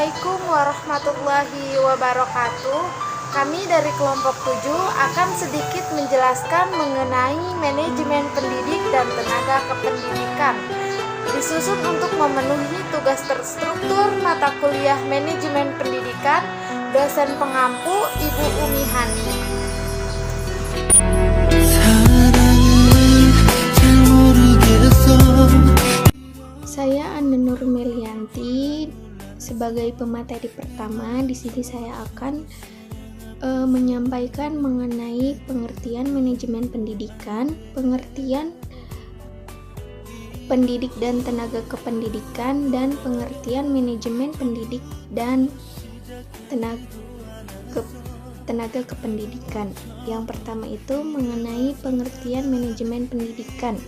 Assalamualaikum warahmatullahi wabarakatuh. Kami dari kelompok 7 akan sedikit menjelaskan mengenai manajemen pendidik dan tenaga kependidikan. Disusun untuk memenuhi tugas terstruktur mata kuliah manajemen pendidikan, dosen pengampu Ibu Umi Hani. Saya Anda Nur Melianti sebagai pemateri pertama. Di sini saya akan menyampaikan mengenai pengertian manajemen pendidikan, pengertian pendidik dan tenaga kependidikan, dan pengertian manajemen pendidik dan tenaga kependidikan. Yang pertama itu mengenai pengertian manajemen pendidikan.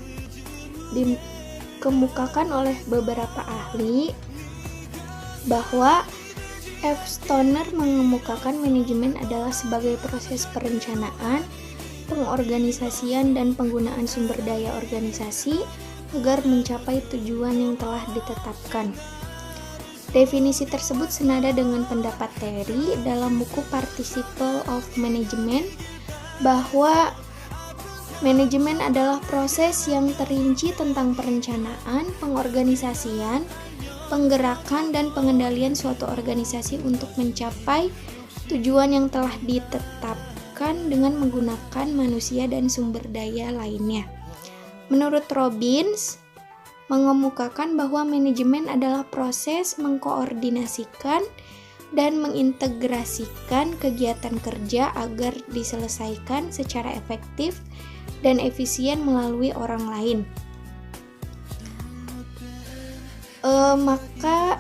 Dikemukakan oleh beberapa ahli bahwa F. Stoner mengemukakan manajemen adalah sebagai proses perencanaan, pengorganisasian, dan penggunaan sumber daya organisasi agar mencapai tujuan yang telah ditetapkan. Definisi tersebut senada dengan pendapat Terry dalam buku Participle of Management bahwa manajemen adalah proses yang terinci tentang perencanaan, pengorganisasian, penggerakan, dan pengendalian suatu organisasi untuk mencapai tujuan yang telah ditetapkan dengan menggunakan manusia dan sumber daya lainnya. Menurut Robbins, mengemukakan bahwa manajemen adalah proses mengkoordinasikan dan mengintegrasikan kegiatan kerja agar diselesaikan secara efektif dan efisien melalui orang lain. Maka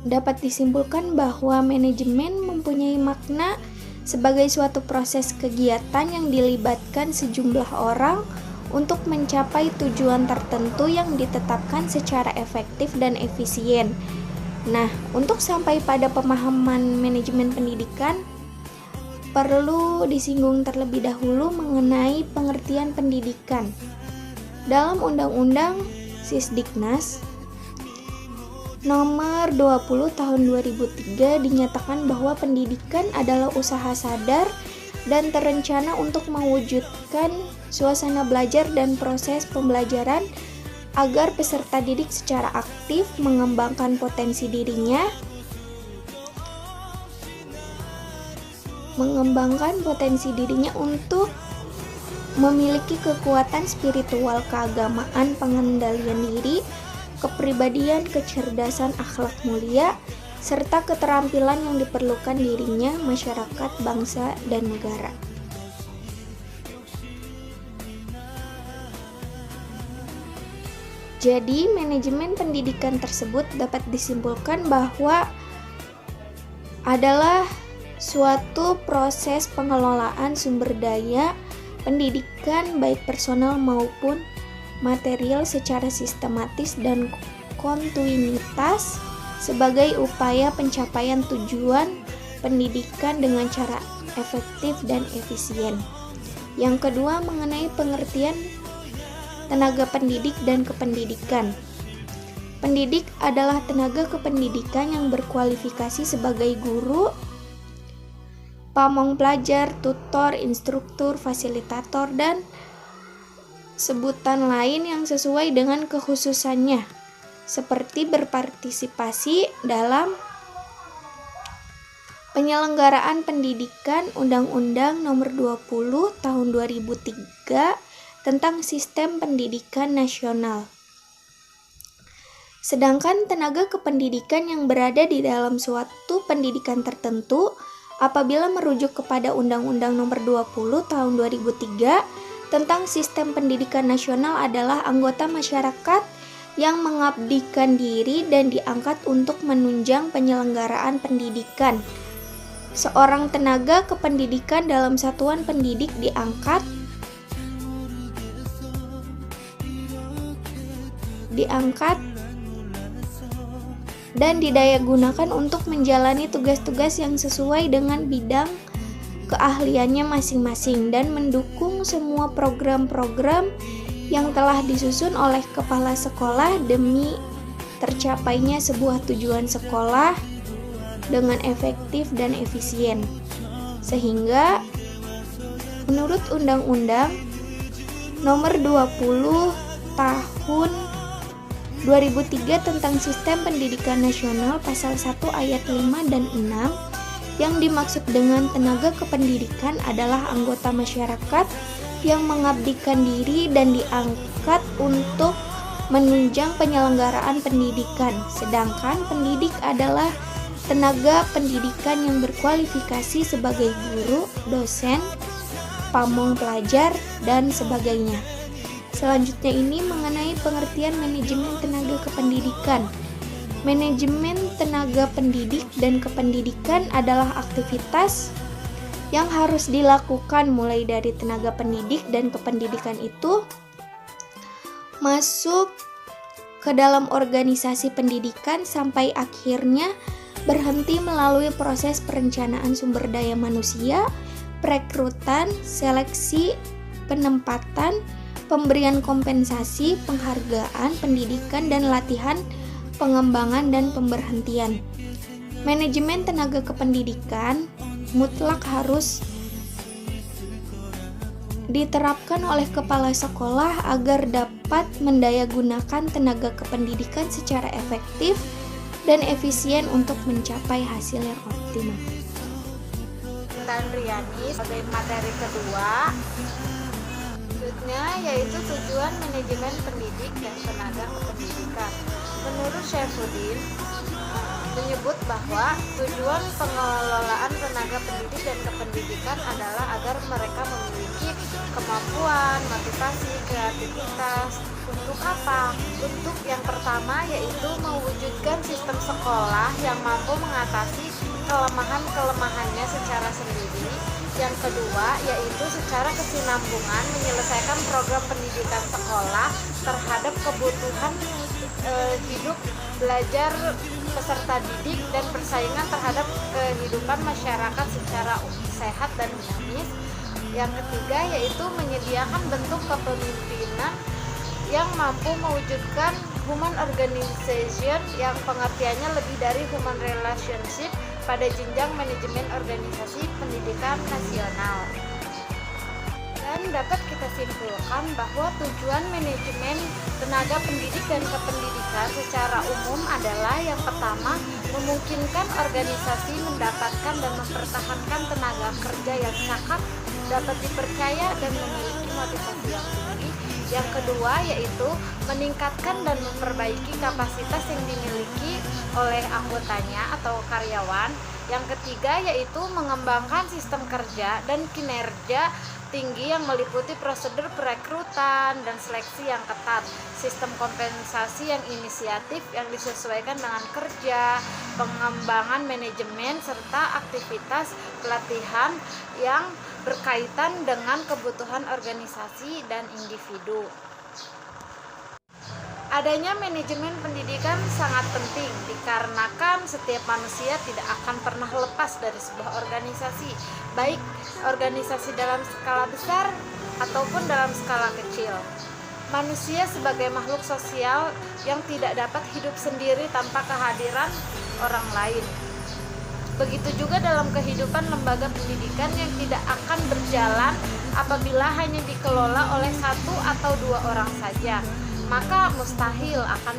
dapat disimpulkan bahwa manajemen mempunyai makna sebagai suatu proses kegiatan yang dilibatkan sejumlah orang untuk mencapai tujuan tertentu yang ditetapkan secara efektif dan efisien. Nah, untuk sampai pada pemahaman manajemen pendidikan, perlu disinggung terlebih dahulu mengenai pengertian pendidikan. Dalam Undang-Undang Sisdiknas Nomor 20 Tahun 2003 dinyatakan bahwa pendidikan adalah usaha sadar dan terencana untuk mewujudkan suasana belajar dan proses pembelajaran agar peserta didik secara aktif mengembangkan potensi dirinya, untuk memiliki kekuatan spiritual, keagamaan, pengendalian diri, kepribadian, kecerdasan, akhlak mulia, serta keterampilan yang diperlukan dirinya, masyarakat, bangsa, dan negara. Jadi, manajemen pendidikan tersebut dapat disimpulkan bahwa adalah suatu proses pengelolaan sumber daya pendidikan baik personal maupun material secara sistematis dan kontinuitas sebagai upaya pencapaian tujuan pendidikan dengan cara efektif dan efisien. Yang kedua, mengenai pengertian tenaga pendidik dan kependidikan. Pendidik adalah tenaga kependidikan yang berkualifikasi sebagai guru, pamong pelajar, tutor, instruktur, fasilitator, dan sebutan lain yang sesuai dengan kekhususannya, seperti berpartisipasi dalam penyelenggaraan pendidikan. Undang-Undang Nomor 20 Tahun 2003 tentang Sistem Pendidikan Nasional. Sedangkan tenaga kependidikan yang berada di dalam suatu pendidikan tertentu apabila merujuk kepada Undang-Undang Nomor 20 Tahun 2003 tentang Sistem Pendidikan Nasional adalah anggota masyarakat yang mengabdikan diri dan diangkat untuk menunjang penyelenggaraan pendidikan. Seorang tenaga kependidikan dalam satuan pendidik diangkat dan didayagunakan untuk menjalani tugas-tugas yang sesuai dengan bidang keahliannya masing-masing dan mendukung semua program-program yang telah disusun oleh kepala sekolah demi tercapainya sebuah tujuan sekolah dengan efektif dan efisien. Sehingga menurut Undang-Undang Nomor 20 Tahun 2003 tentang Sistem Pendidikan Nasional Pasal 1 Ayat 5 dan 6, yang dimaksud dengan tenaga kependidikan adalah anggota masyarakat yang mengabdikan diri dan diangkat untuk menunjang penyelenggaraan pendidikan. Sedangkan pendidik adalah tenaga pendidikan yang berkualifikasi sebagai guru, dosen, pamong pelajar, dan sebagainya. Selanjutnya ini mengenai pengertian manajemen tenaga kependidikan. Manajemen tenaga pendidik dan kependidikan adalah aktivitas yang harus dilakukan mulai dari tenaga pendidik dan kependidikan itu masuk ke dalam organisasi pendidikan sampai akhirnya berhenti melalui proses perencanaan sumber daya manusia, perekrutan, seleksi, penempatan, pemberian kompensasi, penghargaan, pendidikan, dan latihan, pengembangan, dan pemberhentian. Manajemen tenaga kependidikan mutlak harus diterapkan oleh kepala sekolah agar dapat mendayagunakan tenaga kependidikan secara efektif dan efisien untuk mencapai hasil yang optimal. Dan Riani sebagai materi kedua, selanjutnya yaitu tujuan manajemen pendidik dan tenaga kependidikan. Menurut Syaifuddin menyebut bahwa tujuan pengelolaan tenaga pendidik dan kependidikan adalah agar mereka memiliki kemampuan, motivasi, kreativitas. Untuk apa? Untuk yang pertama yaitu mewujudkan sistem sekolah yang mampu mengatasi kelemahan-kelemahannya secara sendiri. Yang kedua yaitu secara kesinambungan menyelesaikan program pendidikan sekolah terhadap kebutuhan hidup belajar peserta didik dan persaingan terhadap kehidupan masyarakat secara sehat dan dinamis. Yang ketiga yaitu menyediakan bentuk kepemimpinan yang mampu mewujudkan human organization yang pengertiannya lebih dari human relationship pada jenjang manajemen organisasi pendidikan nasional. Dan dapat kita simpulkan bahwa tujuan manajemen tenaga pendidik dan kependidikan secara umum adalah yang pertama, memungkinkan organisasi mendapatkan dan mempertahankan tenaga kerja yang cakap, dapat dipercaya dan memiliki motivasi yang tinggi. Yang kedua yaitu meningkatkan dan memperbaiki kapasitas yang dimiliki oleh anggotanya atau karyawan. Yang ketiga yaitu mengembangkan sistem kerja dan kinerja tinggi yang meliputi prosedur perekrutan dan seleksi yang ketat, sistem kompensasi yang inisiatif yang disesuaikan dengan kerja, pengembangan manajemen, serta aktivitas pelatihan yang berkaitan dengan kebutuhan organisasi dan individu. Adanya manajemen pendidikan sangat penting dikarenakan setiap manusia tidak akan pernah lepas dari sebuah organisasi, baik organisasi dalam skala besar ataupun dalam skala kecil. Manusia sebagai makhluk sosial yang tidak dapat hidup sendiri tanpa kehadiran orang lain. Begitu juga dalam kehidupan lembaga pendidikan yang tidak akan berjalan apabila hanya dikelola oleh satu atau dua orang saja, maka mustahil akan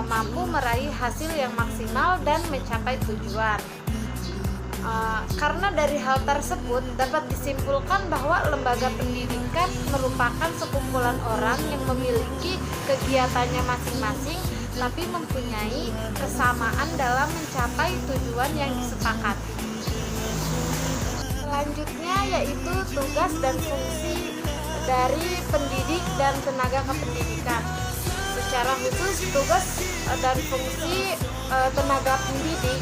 mampu meraih hasil yang maksimal dan mencapai tujuan. Karena dari hal tersebut dapat disimpulkan bahwa lembaga pendidikan merupakan sekumpulan orang yang memiliki kegiatannya masing-masing tapi mempunyai kesamaan dalam mencapai tujuan yang disepakati. Selanjutnya yaitu tugas dan fungsi dari pendidik dan tenaga kependidikan. Secara khusus tugas dan fungsi tenaga pendidik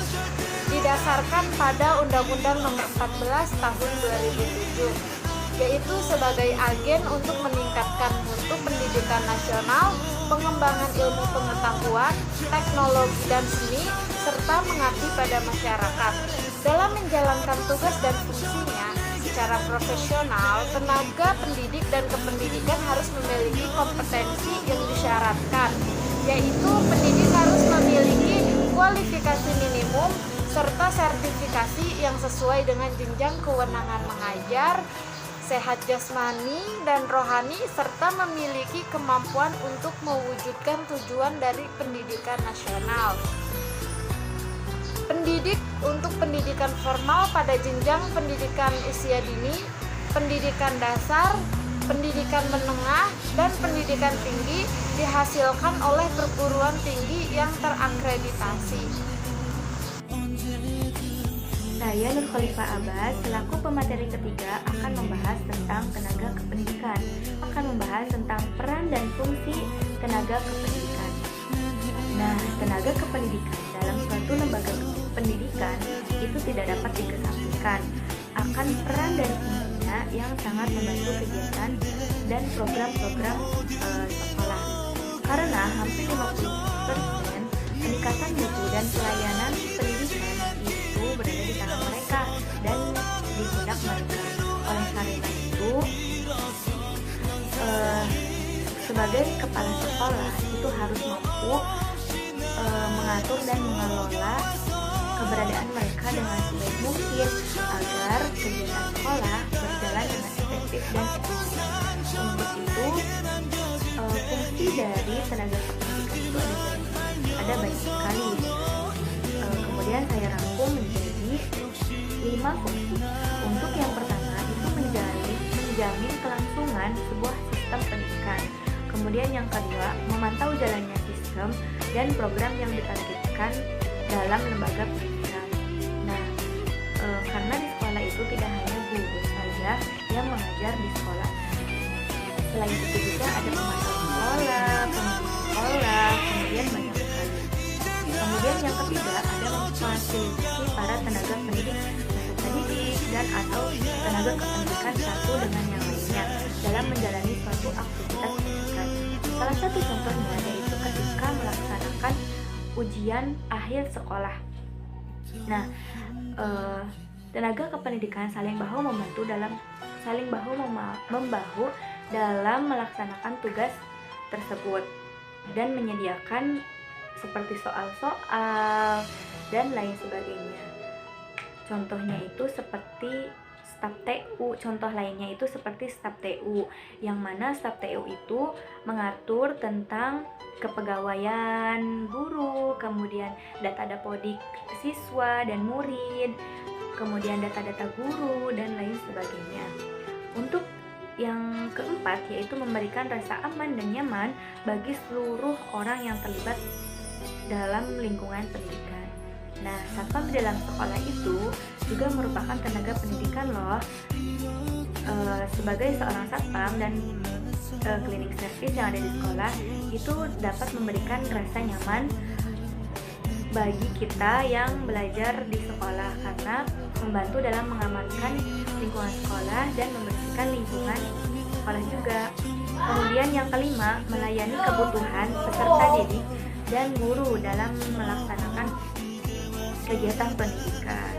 didasarkan pada Undang-Undang Nomor 14 Tahun 2007, yaitu sebagai agen untuk meningkatkan mutu pendidikan nasional, pengembangan ilmu pengetahuan, teknologi dan seni, serta mengabdi pada masyarakat. Dalam menjalankan tugas dan fungsinya secara profesional, tenaga pendidik dan kependidikan harus memiliki kompetensi yang disyaratkan, yaitu pendidik harus memiliki kualifikasi minimum serta komunikasi yang sesuai dengan jenjang kewenangan mengajar, sehat jasmani dan rohani, serta memiliki kemampuan untuk mewujudkan tujuan dari pendidikan nasional. Pendidik untuk pendidikan formal pada jenjang pendidikan usia dini, pendidikan dasar, pendidikan menengah, dan pendidikan tinggi dihasilkan oleh perguruan tinggi yang terakreditasi. Saya Nur Khalifah Abbas, selaku pemateri ketiga akan membahas tentang tenaga kependidikan, akan membahas tentang peran dan fungsi tenaga kependidikan. Nah, tenaga kependidikan dalam suatu lembaga pendidikan itu tidak dapat dikesampingkan akan peran dan fungsinya yang sangat membantu kegiatan dan program-program sekolah. Karena hampir 50% peningkatan mutu dan pelayanan pendidikan itu berada di tangan mereka dan di pundak mereka. Oleh karena itu, sebagai kepala sekolah itu harus mampu mengatur dan mengelola keberadaan mereka dengan sebaik mungkin agar kegiatan sekolah berjalan dengan efektif dan efisien. Untuk itu, fungsi dari tenaga kependidikan itu ada banyak sekali. Kemudian saya rangkum menjadi 5 fungsi. Untuk yang pertama itu menjamin kelangsungan sebuah sistem pendidikan. Kemudian yang kedua, memantau jalannya sistem dan program yang ditargetkan dalam lembaga pendidikan. Nah, karena di sekolah itu tidak hanya guru saja yang mengajar di sekolah. Selain itu juga ada pemantau sekolah, pembimbing sekolah, kemudian banyak sekali. Kemudian yang ketiga ada memfasilitasi para tenaga pendidik, peserta didik dan atau tenaga kependidikan satu dengan yang lainnya dalam menjalani suatu aktivitas pendidikan. Salah satu contohnya yaitu ketika melaksanakan ujian akhir sekolah. Nah, tenaga kependidikan saling bahu membahu dalam melaksanakan tugas tersebut dan menyediakan seperti soal-soal dan lain sebagainya. Contohnya itu seperti staf TU. Contoh lainnya itu seperti staf TU, yang mana staf TU itu mengatur tentang kepegawaian guru, kemudian data dapodik siswa dan murid, kemudian data-data guru dan lain sebagainya. Untuk yang keempat yaitu memberikan rasa aman dan nyaman bagi seluruh orang yang terlibat dalam lingkungan pendidikan. Nah, satpam di dalam sekolah itu juga merupakan tenaga pendidikan loh. Sebagai seorang satpam dan cleaning service yang ada di sekolah itu dapat memberikan rasa nyaman bagi kita yang belajar di sekolah karena membantu dalam mengamankan lingkungan sekolah dan membersihkan lingkungan sekolah juga. Kemudian yang kelima, melayani kebutuhan peserta didik dan guru dalam melaksanakan kegiatan pendidikan.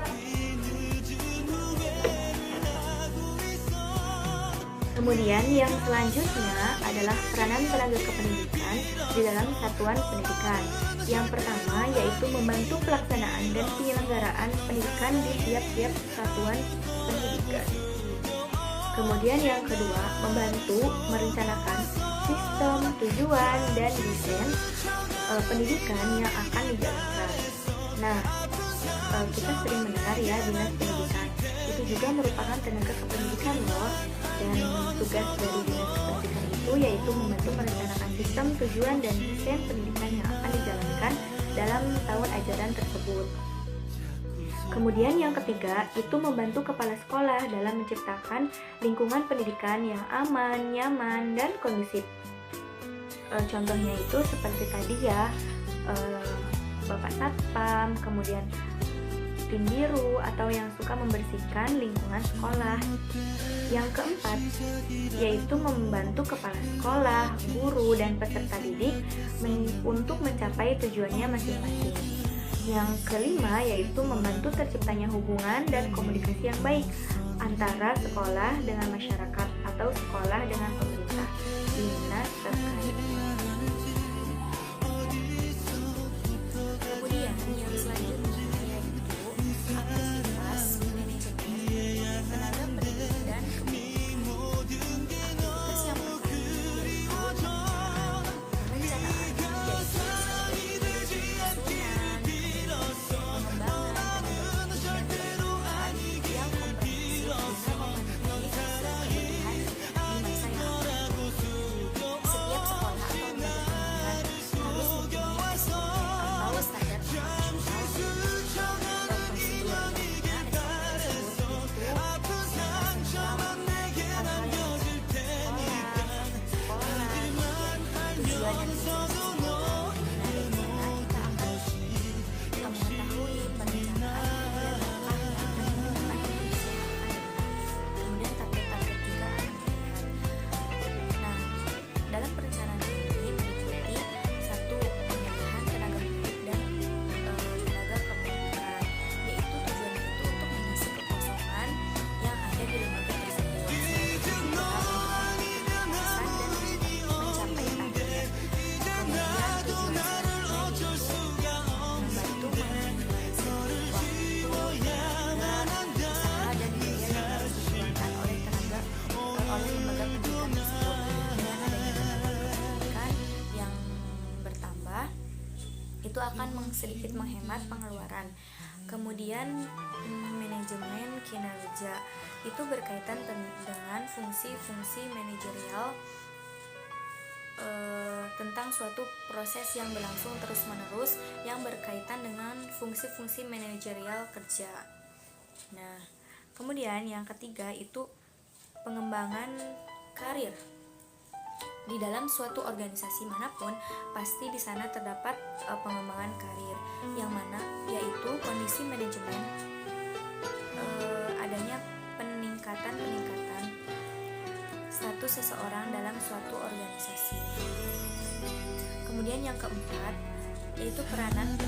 Kemudian yang selanjutnya adalah peranan tenaga kependidikan di dalam satuan pendidikan. Yang pertama yaitu membantu pelaksanaan dan penyelenggaraan pendidikan di tiap-tiap satuan pendidikan. Kemudian yang kedua, membantu merencanakan sistem, tujuan, dan desain pendidikan yang akan dijalankan. Nah, kita sering mendengar ya dinas pendidikan itu juga merupakan tenaga kependidikan loh, dan tugas dari dinas pendidikan itu yaitu membantu merencanakan sistem, tujuan, dan desain pendidikan yang akan dijalankan dalam tahun ajaran tersebut. Kemudian yang ketiga itu membantu kepala sekolah dalam menciptakan lingkungan pendidikan yang aman, nyaman, dan kondusif. Contohnya itu seperti tadi ya, Bapak Satpam, kemudian tim biru atau yang suka membersihkan lingkungan sekolah. Yang keempat yaitu membantu kepala sekolah, guru, dan peserta didik untuk mencapai tujuannya masing-masing. Yang kelima yaitu membantu terciptanya hubungan dan komunikasi yang baik antara sekolah dengan masyarakat atau sekolah dengan pemerintah dinas terkait. Kemudian yang selanjutnya yaitu aktivitas sedikit menghemat pengeluaran. Kemudian manajemen kinerja itu berkaitan dengan fungsi-fungsi manajerial tentang suatu proses yang berlangsung terus-menerus yang berkaitan dengan fungsi-fungsi manajerial kerja. Nah, kemudian yang ketiga itu pengembangan karir. Di dalam suatu organisasi manapun pasti di sana terdapat pengembangan karir, yang mana yaitu kondisi manajemen, adanya peningkatan status seseorang dalam suatu organisasi. Kemudian yang keempat yaitu peranan